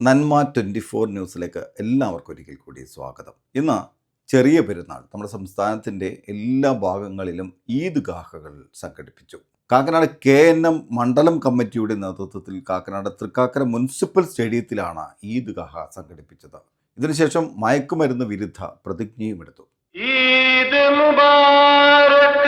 നന്മ 24 ന്യൂസിലേക്ക് എല്ലാവർക്കും ഒരിക്കൽ കൂടി സ്വാഗതം. ഇന്ന് ചെറിയ പെരുന്നാൾ നമ്മുടെ സംസ്ഥാനത്തിൻ്റെ എല്ലാ ഭാഗങ്ങളിലും ഈദ്ഗാഹകൾ സംഘടിപ്പിച്ചു. കാക്കനാട് KNM മണ്ഡലം കമ്മിറ്റിയുടെ നേതൃത്വത്തിൽ കാക്കനാട് തൃക്കാക്കര മുനിസിപ്പൽ സ്റ്റേഡിയത്തിലാണ് ഈദ്ഗാഹ സംഘടിപ്പിച്ചത്. ഇതിനുശേഷം മയക്കുമരുന്ന് വിരുദ്ധ പ്രതിജ്ഞയും എടുത്തു. ഈദ് മുബാറക്.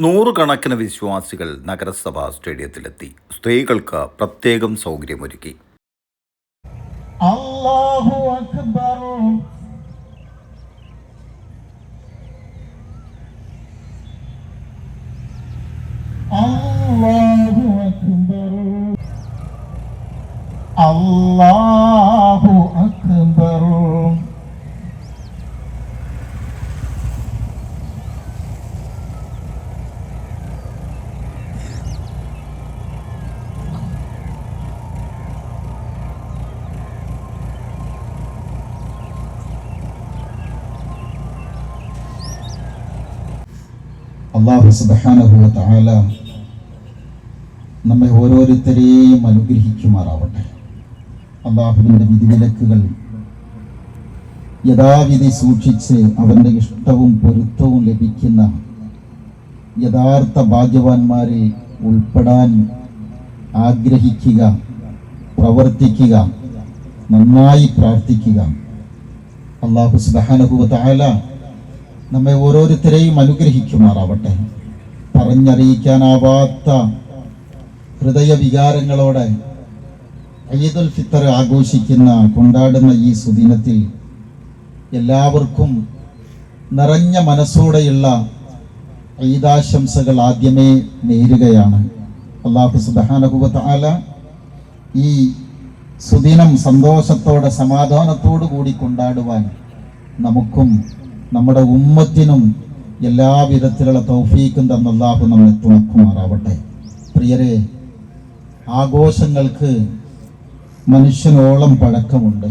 നൂറുകണക്കിന് വിശ്വാസികൾ നഗരസഭാ സ്റ്റേഡിയത്തിലെത്തി. സ്ത്രീകൾക്ക് പ്രത്യേകം സൗകര്യമൊരുക്കി. അല്ലാഹു അക്ബർ. അല്ലാഹു അക്ബർ. അല്ലാഹു അക്ബർ. അല്ലാഹു സുബ്ഹാനഹു വ തആല നമ്മെ ഓരോരുത്തരെയും അനുഗ്രഹിക്കുമാറാവട്ടെ. അല്ലാഹുവിൻ്റെ വിധിവിലക്കുകൾ യഥാവിധി സൂക്ഷിച്ച് അവൻ്റെ ഇഷ്ടവും പൊരുത്തവും ലഭിക്കുന്ന യഥാർത്ഥ ഭാഗ്യവാന്മാരെ ഉൾപ്പെടാൻ ആഗ്രഹിക്കുക, പ്രവർത്തിക്കുക, നന്നായി പ്രാർത്ഥിക്കുക. അല്ലാഹു സുബ്ഹാനഹു വ തആല നമ്മെ ഓരോരുത്തരെയും അനുഗ്രഹിക്കുമാറാവട്ടെ. പറഞ്ഞറിയിക്കാനാവാത്ത ഹൃദയവികാരങ്ങളോടെ ഈദുൽ ഫിത്തർ കൊണ്ടാടുന്ന ഈ സുദിനത്തിൽ എല്ലാവർക്കും നിറഞ്ഞ മനസ്സോടെയുള്ള ഈദാശംസകൾ ആദ്യമേ നേരുകയാണ്. അല്ലാഹു സുബ്ഹാനഹു വ തആല ഈ സുദിനം സന്തോഷത്തോടെ സമാധാനത്തോടു കൂടി കൊണ്ടാടുവാൻ നമുക്കും നമ്മുടെ ഉമ്മത്തിനും എല്ലാവിധത്തിലുള്ള തൗഫീക്കും തന്ന അല്ലാഹു നമ്മെ തുണക്കുമാറാവട്ടെ. പ്രിയരെ, ആഘോഷങ്ങൾക്ക് മനുഷ്യനോളം പഴക്കമുണ്ട്.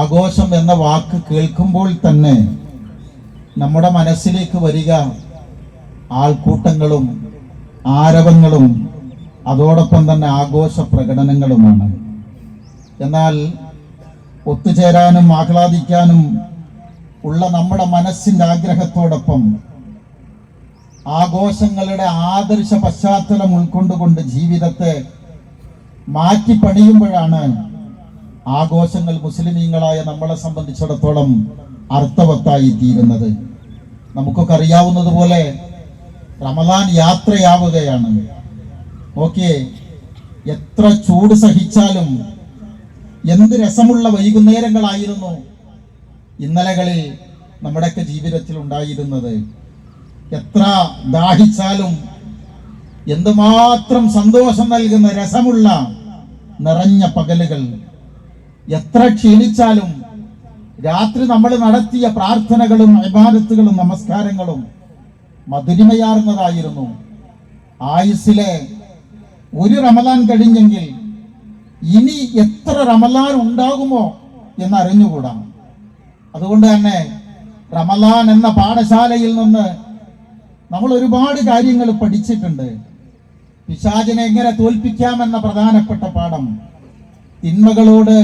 ആഘോഷം എന്ന വാക്ക് കേൾക്കുമ്പോൾ തന്നെ നമ്മുടെ മനസ്സിലേക്ക് വരിക ആൾക്കൂട്ടങ്ങളും ആരവങ്ങളും അതോടൊപ്പം തന്നെ ആഘോഷ പ്രകടനങ്ങളുമാണ്. എന്നാൽ ഒത്തുചേരാനും ആഹ്ലാദിക്കാനും ഉള്ള നമ്മുടെ മനസ്സിൻ്റെ ആഗ്രഹത്തോടൊപ്പം ആഘോഷങ്ങളുടെ ആദർശ പശ്ചാത്തലം ഉൾക്കൊണ്ടുകൊണ്ട് ജീവിതത്തെ മാറ്റി പണിയുമ്പോഴാണ് ആഘോഷങ്ങൾ മുസ്ലിമീങ്ങളായ നമ്മളെ സംബന്ധിച്ചിടത്തോളം അർത്ഥവത്തായി തീരുന്നത്. നമുക്കൊക്കെ അറിയാവുന്നതുപോലെ റമദാൻ യാത്രയാവുകയാണ്. ഓക്കെ, എത്ര ചൂട് സഹിച്ചാലും എന്ത് രസമുള്ള വൈകുന്നേരങ്ങളായിരുന്നു ഇന്നലകളിൽ നമ്മുടെയൊക്കെ ജീവിതത്തിൽ ഉണ്ടായിരുന്നത്. എത്ര ദാഹിച്ചാലും എന്തുമാത്രം സന്തോഷം നൽകുന്ന രസമുള്ള നിറഞ്ഞ പകലുകൾ. എത്ര ക്ഷീണിച്ചാലും രാത്രി നമ്മൾ നടത്തിയ പ്രാർത്ഥനകളും ഇബാദത്തുകളും നമസ്കാരങ്ങളും മധുരിമയാർന്നതായിരുന്നു. ആയുസ്സിലെ ഒരു റമദാൻ കഴിഞ്ഞെങ്കിൽ ഇനി എത്ര റമദാൻ ഉണ്ടാകുമോ എന്നറിഞ്ഞുകൂടാ. അതുകൊണ്ട് തന്നെ റമദാൻ എന്ന പാഠശാലയിൽ നിന്ന് നമ്മൾ ഒരുപാട് കാര്യങ്ങൾ പഠിച്ചിട്ടുണ്ട്. പിശാചിനെ എങ്ങനെ തോൽപ്പിക്കാമെന്ന പ്രധാനപ്പെട്ട പാഠം, തിന്മകളോട്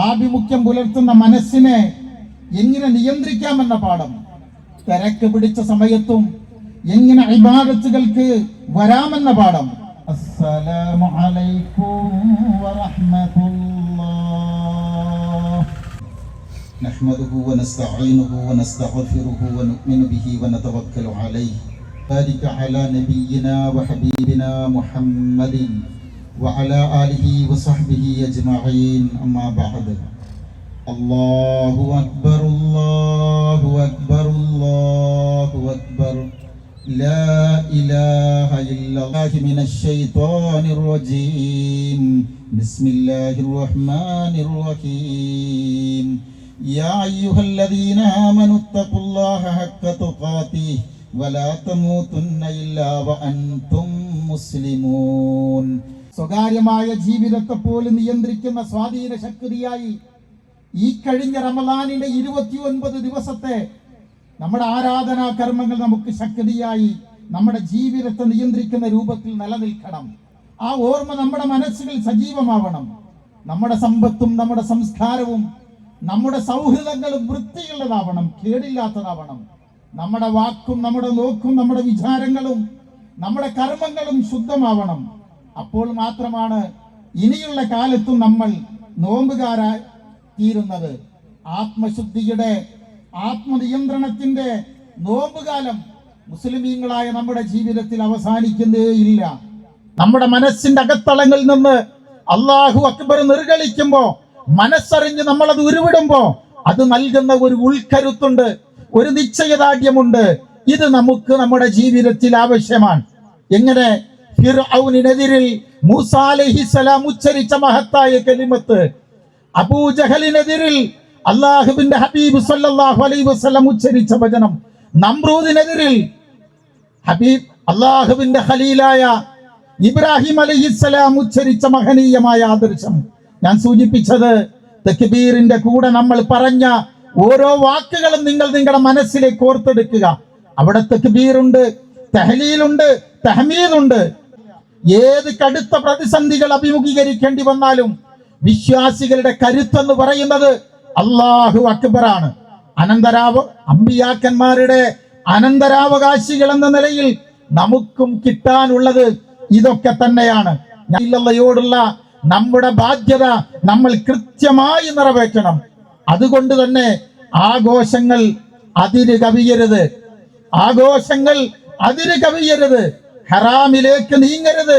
ആഭിമുഖ്യം പുലർത്തുന്ന മനസ്സിനെ എങ്ങനെ നിയന്ത്രിക്കാമെന്ന പാഠം, തിരക്ക് പിടിച്ച സമയത്തും എങ്ങനെ ഇബാദത്തുകൾക്ക് വരാമെന്ന പാഠം. അസ്സലാമു അലൈക്കും വറഹ്മത്തുള്ളാഹി. نحمده ونستعينه ونستغفره ونؤمن به ونتوكل عليه. بارك على نبينا وحبيبنا محمد وعلى آله وصحبه أجمعين. أما بعد. الله أكبر الله أكبر الله أكبر. لا إله إلا الله. من الشيطان الرجيم. بسم الله الرحمن الرحيم. يا أيها الذين آمنوا اتقوا الله حق تقاته ولا تموتن إلا وأنتم مسلمون. സ്വകാര്യമായ ജീവിതത്തെ പോലും നിയന്ത്രിക്കുന്ന സ്വാധീന ശക്തിയായി ഈ കഴിഞ്ഞ റമദാനിന്റെ 29 ദിവസത്തെ നമ്മുടെ ആരാധനാ കർമ്മങ്ങൾ നമുക്ക് ശക്തിയായി നമ്മുടെ ജീവിതത്തെ നിയന്ത്രിക്കുന്ന രൂപത്തിൽ നിലനിൽക്കണം. ആ ഓർമ്മ നമ്മുടെ മനസ്സുകൾ സജീവമാവണം. നമ്മുടെ സമ്പത്തും നമ്മുടെ സംസ്കാരവും നമ്മുടെ സൗഹൃദങ്ങളും വൃത്തിയുള്ളതാവണം, കേടില്ലാത്തതാവണം. നമ്മുടെ വാക്കും നമ്മുടെ നോക്കും നമ്മുടെ വിചാരങ്ങളും നമ്മുടെ കർമ്മങ്ങളും ശുദ്ധമാവണം. അപ്പോൾ മാത്രമാണ് ഇനിയുള്ള കാലത്തും നമ്മൾ നോമ്പുകാരായി തീരുന്നത്. ആത്മശുദ്ധിയുടെ ആത്മനിയന്ത്രണത്തിന്റെ നോമ്പുകാലം മുസ്ലിമീങ്ങളായ നമ്മുടെ ജീവിതത്തിൽ അവസാനിക്കുന്നേയില്ല. നമ്മുടെ മനസ്സിന്റെ അകത്തളങ്ങളിൽ നിന്ന് അല്ലാഹു അക്ബർ നിർഗളിക്കുമ്പോ, മനസ്സറിഞ്ഞ് നമ്മളത് ഉരുവിടുമ്പോ അത് നൽകുന്ന ഒരു ഉൾക്കരുത്തുണ്ട്, ഒരു നിശ്ചയദാർഢ്യമുണ്ട്. ഇത് നമുക്ക് നമ്മുടെ ജീവിതത്തിൽ ആവശ്യമാണ്. എങ്ങനെ ഫിർഔനിനെതിരിൽ മൂസ അലൈഹിസ്സലാം ഉച്ചരിച്ച മഹത്തായ കലിമത്ത്, അബൂജഹലിനെതിരിൽ അല്ലാഹുവിന്റെ ഹബീബ് സല്ലല്ലാഹു അലൈഹി വസല്ലം ഉച്ചരിച്ച വചനം, നമ്രൂദിനെതിരിൽ ഹബീബ് അല്ലാഹുവിന്റെ ഖലീലായ ഇബ്രാഹിം അലൈഹിസ്സലാം ഉച്ചരിച്ച മഹനീയമായ ആദർശം. ഞാൻ സൂചിപ്പിച്ചത് തക്ബീറിന്റെ കൂടെ നമ്മൾ പറഞ്ഞ ഓരോ വാക്കുകളും നിങ്ങൾ നിങ്ങളുടെ മനസ്സിലേക്ക് ഓർത്തെടുക്കുക. അവിടെ തക്ബീറുണ്ട്, തഹ്ലീലുണ്ട്, തഹ്മീദുണ്ട്. ഏത് കടുത്ത പ്രതിസന്ധികൾ അഭിമുഖീകരിക്കേണ്ടി വന്നാലും വിശ്വാസികളുടെ കരുത്തെന്ന് പറയുന്നത് അല്ലാഹു അക്ബറാണ്. അമ്പിയാക്കന്മാരുടെ അനന്തരാവകാശികൾ എന്ന നിലയിൽ നമുക്കും കിട്ടാനുള്ളത് ഇതൊക്കെ തന്നെയാണ്. അല്ലാഹുവോടുള്ള നമ്മുടെ ബാധ്യത നമ്മൾ കൃത്യമായി നിറവേറ്റണം. അതുകൊണ്ട് തന്നെ ആഘോഷങ്ങൾ അതിര് കവിയരുത്, ആഘോഷങ്ങൾ അതിര് കവിയരുത്, ഹറാമിലേക്ക് നീങ്ങരുത്,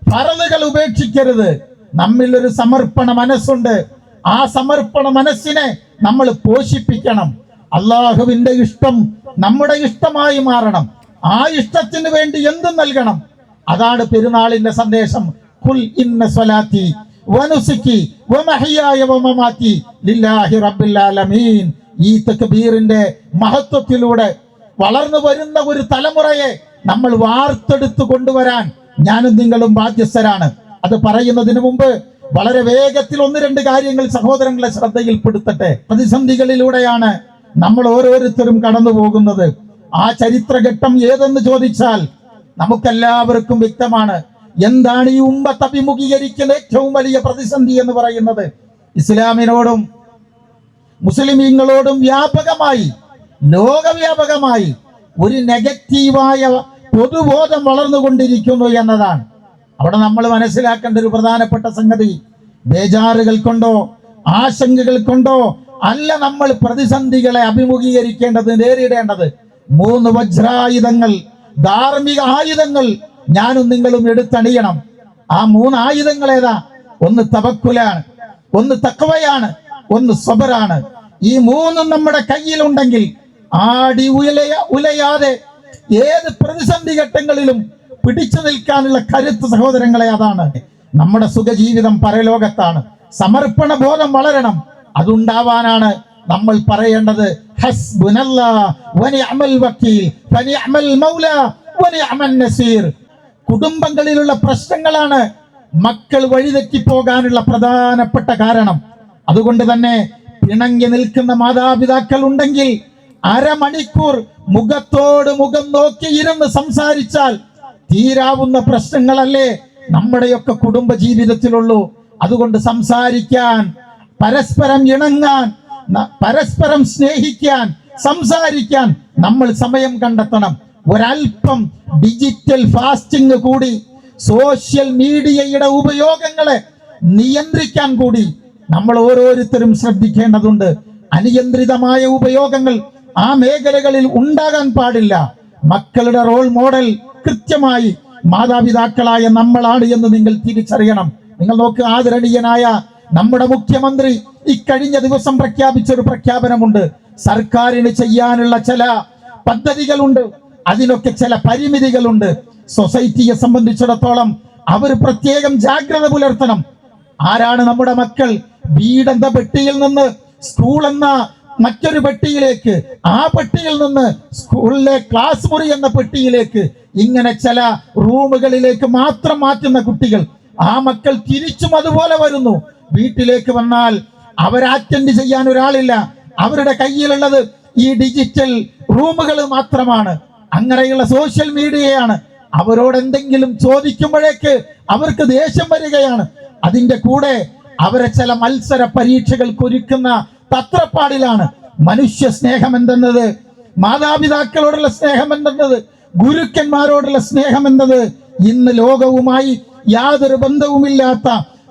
ഫറളുകൾ ഉപേക്ഷിക്കരുത്. നമ്മിൽ ഒരു സമർപ്പണ മനസ്സുണ്ട്. ആ സമർപ്പണ മനസ്സിനെ നമ്മൾ പോഷിപ്പിക്കണം. അള്ളാഹുവിന്റെ ഇഷ്ടം നമ്മുടെ ഇഷ്ടമായി മാറണം. ആ ഇഷ്ടത്തിന് വേണ്ടി എന്തും നൽകണം. അതാണ് പെരുന്നാളിന്റെ സന്ദേശം. ഖുൽ ഇന്ന സ്വലാത്തി വനുസുക്കി വമഹ്യായ വമമാതി ലില്ലാഹി റബ്ബിൽ ആലമീൻ. ഈ തക്ബീറിന്റെ മഹത്വത്തിലൂടെ വളർന്നു വരുന്ന ഒരു തലമുറയെ നമ്മൾ വാർത്തെടുത്തു കൊണ്ടുവരാൻ ഞാനും നിങ്ങളും ബാധ്യസ്ഥരാണ്. അത് പറയുന്നതിന് മുമ്പ് വളരെ വേഗത്തിൽ ഒന്ന് രണ്ട് കാര്യങ്ങൾ സഹോദരങ്ങളെ ശ്രദ്ധയിൽപ്പെടുത്തട്ടെ. പ്രതിസന്ധികളിലൂടെയാണ് നമ്മൾ ഓരോരുത്തരും കടന്നു പോകുന്നത്. ആ ചരിത്രഘട്ടം ഏതെന്ന് ചോദിച്ചാൽ നമുക്കെല്ലാവർക്കും വ്യക്തമാണ്. എന്താണ് ഈ ഉമ്മത്ത് അഭിമുഖീകരിക്കുന്ന ഏറ്റവും വലിയ പ്രതിസന്ധി എന്ന് പറയുന്നത്? ഇസ്ലാമിനോടും മുസ്ലിമീങ്ങളോടും വ്യാപകമായി, ലോകവ്യാപകമായി ഒരു നെഗറ്റീവായ പൊതുബോധം വളർന്നുകൊണ്ടിരിക്കുന്നു എന്നതാണ്. അവിടെ നമ്മൾ മനസ്സിലാക്കേണ്ട ഒരു പ്രധാനപ്പെട്ട സംഗതി, ബേജാറുകൾ കൊണ്ടോ ആശങ്കകൾ കൊണ്ടോ അല്ല നമ്മൾ പ്രതിസന്ധികളെ അഭിമുഖീകരിക്കേണ്ടത്, നേരിടേണ്ടത്. 3 വജ്രായുധങ്ങൾ, ധാർമ്മിക ആയുധങ്ങൾ ഞാനും നിങ്ങളും എടുത്തണിയണം. ആ 3 ആയുധങ്ങൾ ഏതാ? ഒന്ന് തവക്കുലാണ്, ഒന്ന് തഖ്വയാണ്, ഒന്ന് സബറാണ്. ഈ 3 നമ്മുടെ കയ്യിലുണ്ടെങ്കിൽ ആടി ഉലയാതെ ഏത് പ്രതിസന്ധി ഘട്ടങ്ങളിലും പിടിച്ചു നിൽക്കാനുള്ള കരുത്ത് സഹോദരങ്ങളെ അതാണ്. നമ്മുടെ സുഖജീവിതം പരലോകത്താണ്. സമർപ്പണ ബോധം വളരണം. അതുണ്ടാവാനാണ് നമ്മൾ പറയേണ്ടത് ഹസ്ബുനല്ലാഹ് വനിഅമൽ വക്കീൽ ഫനിഅമൽ മൗലാ വനിഅമൻ നസീർ. കുടുംബങ്ങളിലുള്ള പ്രശ്നങ്ങളാണ് മക്കൾ വഴിതെറ്റി പോകാനുള്ള പ്രധാനപ്പെട്ട കാരണം. അതുകൊണ്ട് തന്നെ പിണങ്ങി നിൽക്കുന്ന മാതാപിതാക്കൾ ഉണ്ടെങ്കിൽ അരമണിക്കൂർ മുഖത്തോട് മുഖം നോക്കി ഇരുന്ന് സംസാരിച്ചാൽ തീരാവുന്ന പ്രശ്നങ്ങളല്ലേ നമ്മുടെയൊക്കെ കുടുംബ ജീവിതത്തിലുള്ളൂ. അതുകൊണ്ട് സംസാരിക്കാൻ, പരസ്പരം ഇണങ്ങാൻ, പരസ്പരം സ്നേഹിക്കാൻ, സംസാരിക്കാൻ നമ്മൾ സമയം കണ്ടെത്തണം. ഒരൽപ്പം ഡിജിറ്റൽ ഫാസ്റ്റിംഗ് കൂടി, സോഷ്യൽ മീഡിയയുടെ ഉപയോഗങ്ങളെ നിയന്ത്രിക്കാൻ കൂടി നമ്മൾ ഓരോരുത്തരും ശ്രദ്ധിക്കേണ്ടതുണ്ട്. അനിയന്ത്രിതമായ ഉപയോഗങ്ങൾ ആ മേഖലകളിൽ ഉണ്ടാകാൻ പാടില്ല. മക്കളുടെ റോൾ മോഡൽ കൃത്യമായി മാതാപിതാക്കളായ നമ്മളാണ് എന്ന് നിങ്ങൾ തിരിച്ചറിയണം. നിങ്ങൾ നോക്ക്, ആദരണീയനായ നമ്മുടെ മുഖ്യമന്ത്രി ഇക്കഴിഞ്ഞ ദിവസം പ്രഖ്യാപിച്ച ഒരു പ്രഖ്യാപനമുണ്ട്. സർക്കാരിന് ചെയ്യാനുള്ള ചില പദ്ധതികളുണ്ട്, അതിനൊക്കെ ചില പരിമിതികളുണ്ട്. സൊസൈറ്റിയെ സംബന്ധിച്ചിടത്തോളം അവർ പ്രത്യേകം ജാഗ്രത പുലർത്തണം. ആരാണ് നമ്മുടെ മക്കൾ? വീടെന്ന പെട്ടിയിൽ നിന്ന് സ്കൂൾ എന്ന മറ്റൊരു പെട്ടിയിലേക്ക്, ആ പെട്ടിയിൽ നിന്ന് സ്കൂളിലെ ക്ലാസ് മുറി എന്ന പെട്ടിയിലേക്ക്, ഇങ്ങനെ ചില റൂമുകളിലേക്ക് മാത്രം മാറ്റുന്ന കുട്ടികൾ. ആ മക്കൾ തിരിച്ചും അതുപോലെ വരുന്നു. വീട്ടിലേക്ക് വന്നാൽ അവരെ അറ്റൻഡ് ചെയ്യാൻ ഒരാളില്ല. അവരുടെ കയ്യിലുള്ളത് ഈ ഡിജിറ്റൽ റൂമുകൾ മാത്രമാണ്. അങ്ങനെയുള്ള സോഷ്യൽ മീഡിയയാണ്. അവരോട് എന്തെങ്കിലും ചോദിക്കുമ്പോഴേക്ക് അവർക്ക് ദേഷ്യം വരികയാണ്. അതിന്റെ കൂടെ അവരെ ചില മത്സര പരീക്ഷകൾക്ക് ഒരുക്കുന്ന തത്രപ്പാടിലാണ്. മനുഷ്യ സ്നേഹം എന്തെന്നത്, മാതാപിതാക്കളോടുള്ള സ്നേഹം എന്തെന്നത്, ഗുരുക്കന്മാരോടുള്ള സ്നേഹം എന്നത് ഇന്ന് ലോകവുമായി യാതൊരു ബന്ധവുമില്ലാത്ത,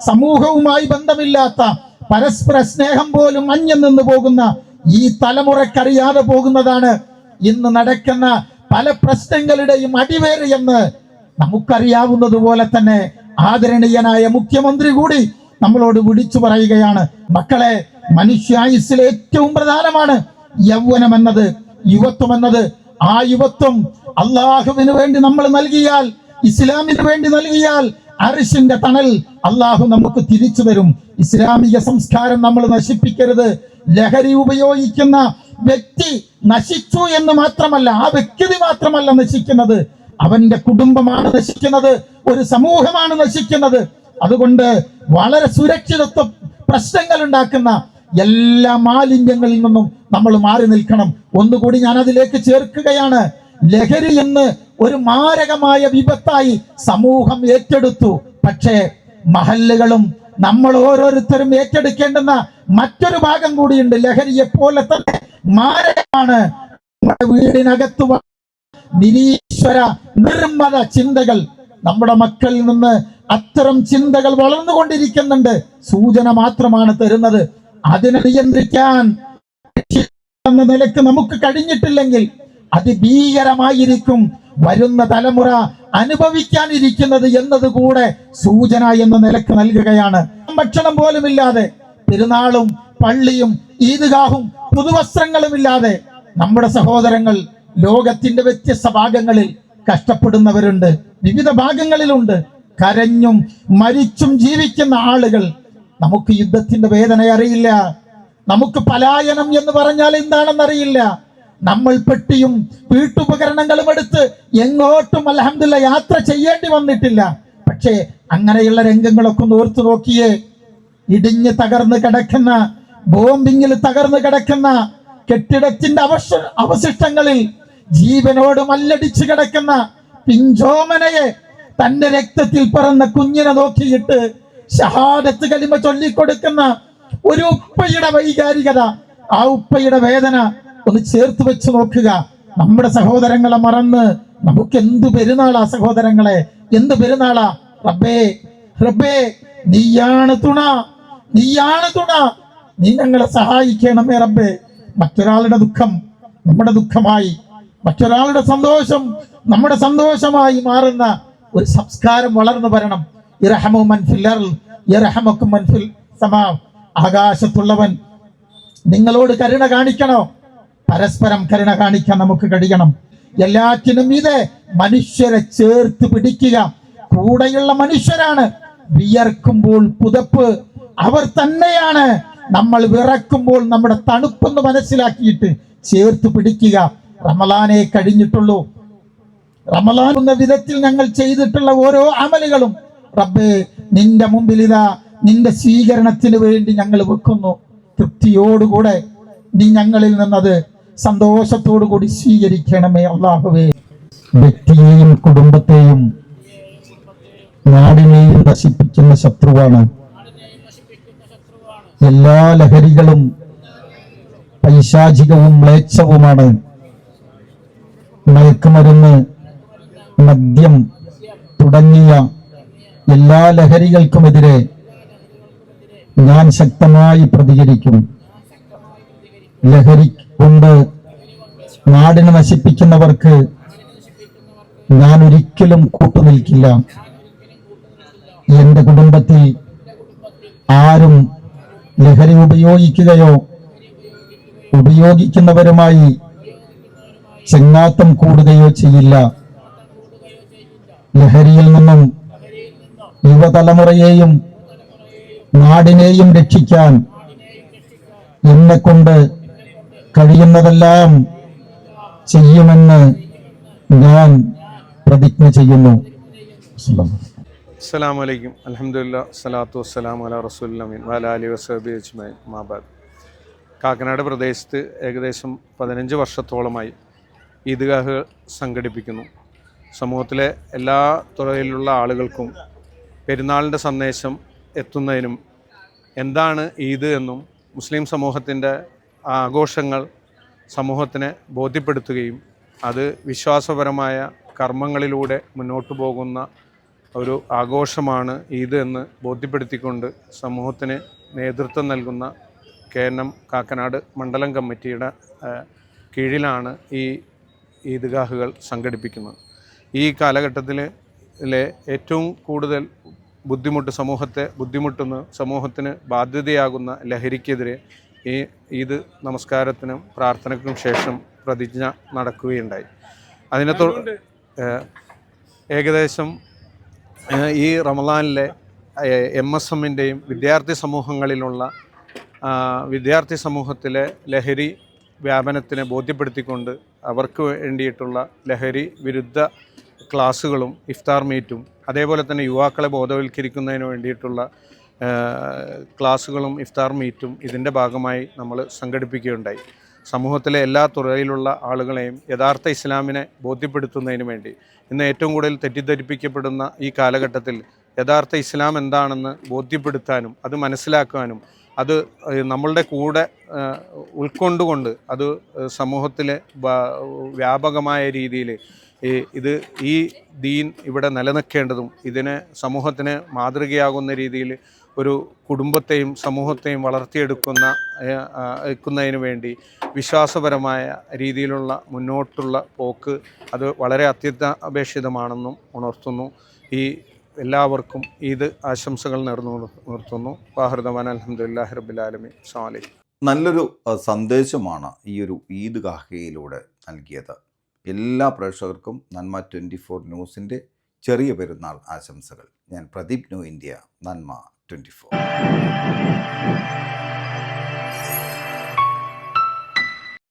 സമൂഹവുമായി ബന്ധമില്ലാത്ത, പരസ്പര സ്നേഹം പോലും അന്യം നിന്ന് പോകുന്ന ഈ തലമുറക്കറിയാതെ പോകുന്നതാണ് ഇന്ന് നടക്കുന്ന പല പ്രശ്നങ്ങളുടെയും അടിവേര് എന്ന് നമുക്കറിയാവുന്നതുപോലെ തന്നെ ആദരണീയനായ മുഖ്യമന്ത്രി കൂടി നമ്മളോട് വിളിച്ചു പറയുകയാണ്. മക്കളെ, മനുഷ്യായുസ്സിലെ ഏറ്റവും പ്രധാനമാണ് യൗവനം എന്നത്, യുവത്വം എന്നത്. ആ യുവത്വം അള്ളാഹുവിന് വേണ്ടി നമ്മൾ നൽകിയാൽ, ഇസ്ലാമിന് വേണ്ടി നൽകിയാൽ അർശിന്റെ തണൽ അള്ളാഹു നമുക്ക് തിരിച്ചു തരും. ഇസ്ലാമിക സംസ്കാരം നമ്മൾ നശിപ്പിക്കരുത്. ലഹരി ഉപയോഗിക്കുന്ന വ്യക്തി നശിച്ചു എന്ന് മാത്രമല്ല, ആ വ്യക്തി മാത്രമല്ല നശിക്കുന്നത്, അവന്റെ കുടുംബമാണ് നശിക്കുന്നത്, ഒരു സമൂഹമാണ് നശിക്കുന്നത്. അതുകൊണ്ട് വളരെ സുരക്ഷിതത്വ പ്രശ്നങ്ങൾ ഉണ്ടാക്കുന്ന എല്ലാ മാലിന്യങ്ങളിൽ നിന്നും നമ്മൾ മാറി നിൽക്കണം. ഒന്നുകൂടി ഞാൻ അതിലേക്ക് ചേർക്കുകയാണ്, ലഹരി എന്ന് ഒരു മാരകമായ വിപത്തായി സമൂഹം ഏറ്റെടുത്തു. പക്ഷേ മഹല്ലുകളും നമ്മൾ ഓരോരുത്തരും ഏറ്റെടുക്കേണ്ടുന്ന മറ്റൊരു ഭാഗം കൂടിയുണ്ട്. ലഹരിയെ പോലെ തന്നെ മാരകമാണ് നമ്മുടെ വീടിനകത്ത് നിരീശ്വര നിർമ്മല ചിന്തകൾ. നമ്മുടെ മക്കളിൽ നിന്ന് അത്തരം ചിന്തകൾ വളർന്നുകൊണ്ടിരിക്കുന്നുണ്ട്. സൂചന മാത്രമാണ് തരുന്നത്. അതിനെ നിയന്ത്രിക്കാൻ എന്ന നിലക്ക് നമുക്ക് കഴിഞ്ഞിട്ടില്ലെങ്കിൽ അതിഭീകരമായിരിക്കും വരുന്ന തലമുറ അനുഭവിക്കാനിരിക്കുന്നത് എന്നതുകൂടെ സൂചന എന്ന നിലക്ക് നൽകുകയാണ്. ഭക്ഷണം പോലുമില്ലാതെ, പെരുന്നാളും പള്ളിയും ഈദ്ഗാഹും പുതുവസ്ത്രങ്ങളുമില്ലാതെ നമ്മുടെ സഹോദരങ്ങൾ ലോകത്തിന്റെ വ്യത്യസ്ത ഭാഗങ്ങളിൽ കഷ്ടപ്പെടുന്നവരുണ്ട്, വിവിധ ഭാഗങ്ങളിലുണ്ട്. കരഞ്ഞും മരിച്ചും ജീവിക്കുന്ന ആളുകൾ. നമുക്ക് യുദ്ധത്തിന്റെ വേദന അറിയില്ല, നമുക്ക് പലായനം എന്ന് പറഞ്ഞാൽ എന്താണെന്നറിയില്ല. നമ്മൾ പെട്ടിയും വീട്ടുപകരണങ്ങളും എടുത്ത് എങ്ങോട്ടും അൽഹംദുലില്ലാ യാത്ര ചെയ്യേണ്ടി വന്നിട്ടില്ല. പക്ഷേ അങ്ങനെയുള്ള രംഗങ്ങളൊക്കെ ഒന്ന് ഓർത്തു നോക്കിയേ. ഇടിഞ്ഞ് തകർന്ന് കിടക്കുന്ന, ബോംബിങ്ങിൽ തകർന്ന് കിടക്കുന്ന കെട്ടിടത്തിന്റെ അവശിഷ്ടങ്ങളിൽ ജീവനോട് മല്ലടിച്ച് കിടക്കുന്ന പിഞ്ചോമനയെ, തന്റെ രക്തത്തിൽ പിറന്ന കുഞ്ഞിനെ നോക്കിയിട്ട് ഷഹാദത്ത് കലിമ ചൊല്ലിക്കൊടുക്കുന്ന ഒരു ഉപ്പയുടെ വൈകാരികത, ആ ഉപ്പയുടെ വേദന ഒന്ന് ചേർത്ത് വെച്ച് നോക്കുക. നമ്മുടെ സഹോദരങ്ങളെ മറന്ന് നമുക്ക് എന്ത് പെരുന്നാളാ സഹോദരങ്ങളെ, എന്ത് പെരുന്നാളാ. റബ്ബേ, റബ്ബേ, നീയാണ് തുണ, നീയാണ് തുണ, നീ ഞങ്ങളെ സഹായിക്കണമേ റബ്ബേ. മറ്റൊരാളുടെ ദുഃഖം നമ്മുടെ ദുഃഖമായി, മറ്റൊരാളുടെ സന്തോഷം നമ്മുടെ സന്തോഷമായി മാറുന്ന ഒരു സംസ്കാരം വളർന്നു വരണം. ഇർഹമു മൻ ഫിൽ അർള് യർഹമുക്കും മൻ ഫിൽ സമാ. ആകാശത്തുള്ളവൻ നിങ്ങളോട് കരുണ കാണിക്കണോ? പരസ്പരം കരുണ കാണിക്കാൻ നമുക്ക് കഴിയണം. എല്ലാറ്റിനും ഇത് മനുഷ്യരെ ചേർത്ത് പിടിക്കുക. കൂടെയുള്ള മനുഷ്യരാണ്. വിയർക്കുമ്പോൾ പുതപ്പ് അവർ തന്നെയാണ്. നമ്മൾ വിറക്കുമ്പോൾ നമ്മുടെ തണുപ്പെന്ന് മനസ്സിലാക്കിയിട്ട് ചേർത്ത് പിടിക്കുക. റമളാനെ കഴിഞ്ഞിട്ടുള്ളൂ. റമളാൻ എന്ന വിധത്തിൽ ഞങ്ങൾ ചെയ്തിട്ടുള്ള ഓരോ അമലുകളും റബ്ബേ നിന്റെ മുമ്പിൽ ഇതാ നിന്റെ സ്വീകരണത്തിന് വേണ്ടി ഞങ്ങൾ വെക്കുന്നു. തൃപ്തിയോടുകൂടെ നീ ഞങ്ങളിൽ നിന്നത് സന്തോഷത്തോടു കൂടി സ്വീകരിക്കണമേ അല്ലാഹുവേ. വ്യക്തിയെയും കുടുംബത്തെയും നാടിനെയും നശിപ്പിക്കുന്ന ശത്രുവാണ്. എല്ലാ ലഹരികളും പൈശാചികവും മ്ലേച്ഛവുമാണ്. മയക്കുമരുന്ന്, മദ്യം തുടങ്ങിയ എല്ലാ ലഹരികൾക്കുമെതിരെ ഞാൻ ശക്തമായി പ്രതികരിക്കും. ലഹരി കൊണ്ട് നാടിനെ നശിപ്പിക്കുന്നവർക്ക് ഞാൻ ഒരിക്കലും കൂട്ടുനിൽക്കില്ല. എന്റെ കുടുംബത്തിൽ ആരും ലഹരി ഉപയോഗിക്കുകയോ ഉപയോഗിക്കുന്നവരുമായി ചെങ്ങാത്തം കൂടുകയോ ചെയ്യില്ല. ലഹരിയിൽ നിന്നും യുവതലമുറയെയും നാടിനെയും രക്ഷിക്കാൻ എന്നെ കൊണ്ട് കഴിയുന്നതെല്ലാം ചെയ്യുമെന്ന് ഞാൻ പ്രതിജ്ഞ ചെയ്യുന്നു. അസ്സലാമു അലൈക്കും അൽഹംദുലില്ലാഹ് സ്വലാത്തു വസ്സലാമു അലാ റസൂലിൽ അമീൻ വഅലാ ആലിഹി വസഹ്ബിഹി അജ്മഈൻ മാ ബഅദ്. കാക്കനാട് പ്രദേശത്ത് ഏകദേശം 15 വർഷത്തോളമായി ഈദ്ഗാഹ് സംഘടിപ്പിക്കുന്നു. സമൂഹത്തിലെ എല്ലാ തുറയിലുള്ള ആളുകൾക്കും പെരുന്നാളിൻ്റെ സന്ദേശം എത്തുന്നതിനും എന്താണ് ഈദ് എന്നും മുസ്ലിം സമൂഹത്തിൻ്റെ ആഘോഷങ്ങൾ സമൂഹത്തിനെ ബോധ്യപ്പെടുത്തുകയും അത് വിശ്വാസപരമായ കർമ്മങ്ങളിലൂടെ മുന്നോട്ട് പോകുന്ന ഒരു ആഘോഷമാണ് ഈദ് എന്ന് ബോധ്യപ്പെടുത്തിക്കൊണ്ട് സമൂഹത്തിന് നേതൃത്വം നൽകുന്ന KNM കാക്കനാട് മണ്ഡലം കമ്മിറ്റിയുടെ കീഴിലാണ് ഈ ഈദ്ഗാഹുകൾ സംഘടിപ്പിക്കുന്നത്. ഈ കാലഘട്ടത്തിലെ ഏറ്റവും കൂടുതൽ ബുദ്ധിമുട്ടുന്ന സമൂഹത്തിന് ബാധ്യതയാകുന്ന ലഹരിക്കെതിരെ ഈ ഈദ് നമസ്കാരത്തിനും പ്രാർത്ഥനയ്ക്കും ശേഷം പ്രതിജ്ഞ നടക്കുകയുണ്ടായി. അതിനെ ഏകദേശം ഈ റമദാനിലെ MSMൻ്റെയും വിദ്യാർത്ഥി സമൂഹത്തിലെ ലഹരി വ്യാപനത്തിനെ ബോധ്യപ്പെടുത്തിക്കൊണ്ട് അവർക്ക് വേണ്ടിയിട്ടുള്ള ലഹരി വിരുദ്ധ ക്ലാസ്സുകളും ഇഫ്താർ മീറ്റും അതേപോലെ തന്നെ യുവാക്കളെ ബോധവൽക്കരിക്കുന്നതിന് വേണ്ടിയിട്ടുള്ള ക്ലാസ്സുകളും ഇഫ്താർ മീറ്റും ഇതിൻ്റെ ഭാഗമായി നമ്മൾ സംഘടിപ്പിക്കുകയുണ്ടായി. സമൂഹത്തിലെ എല്ലാ തുറയിലുള്ള ആളുകളെയും യഥാർത്ഥ ഇസ്ലാമിനെ ബോധ്യപ്പെടുത്തുന്നതിന് വേണ്ടി ഇന്ന് ഏറ്റവും കൂടുതൽ തെറ്റിദ്ധരിപ്പിക്കപ്പെടുന്ന ഈ കാലഘട്ടത്തിൽ യഥാർത്ഥ ഇസ്ലാം എന്താണെന്ന് ബോധ്യപ്പെടുത്താനും അത് മനസ്സിലാക്കാനും അത് നമ്മളുടെ കൂടെ ഉൾക്കൊണ്ടുകൊണ്ട് അത് സമൂഹത്തിലെ വ്യാപകമായ രീതിയിൽ ഈ ദീൻ ഇവിടെ നിലനിൽക്കേണ്ടതും ഇതിനെ സമൂഹത്തിന് മാതൃകയാകുന്ന രീതിയിൽ ഒരു കുടുംബത്തെയും സമൂഹത്തെയും വളർത്തിയെടുക്കുന്നതിന് വേണ്ടി വിശ്വാസപരമായ രീതിയിലുള്ള മുന്നോട്ടുള്ള പോക്ക് അത് വളരെ അത്യന്താപേക്ഷിതമാണെന്നും ഉണർത്തുന്നു. ഈ എല്ലാവർക്കും ഈദ് ആശംസകൾ നിർത്തുന്നു. വാഹിറുദവാന അൽഹംദുലില്ലാഹി റബ്ബിൽ ആലമീൻ. അസ്സലാമു അലൈക്കും. നല്ലൊരു സന്ദേശമാണ് ഈ ഒരു ഈദ്ഗാഹയിലൂടെ നൽകിയത്. എല്ലാ പ്രേക്ഷകർക്കും നന്മ 24 ന്യൂസിൻ്റെ ചെറിയ പെരുന്നാൾ ആശംസകൾ. ഞാൻ പ്രദീപ് ന്യൂ ഇന്ത്യ, നന്മ 24.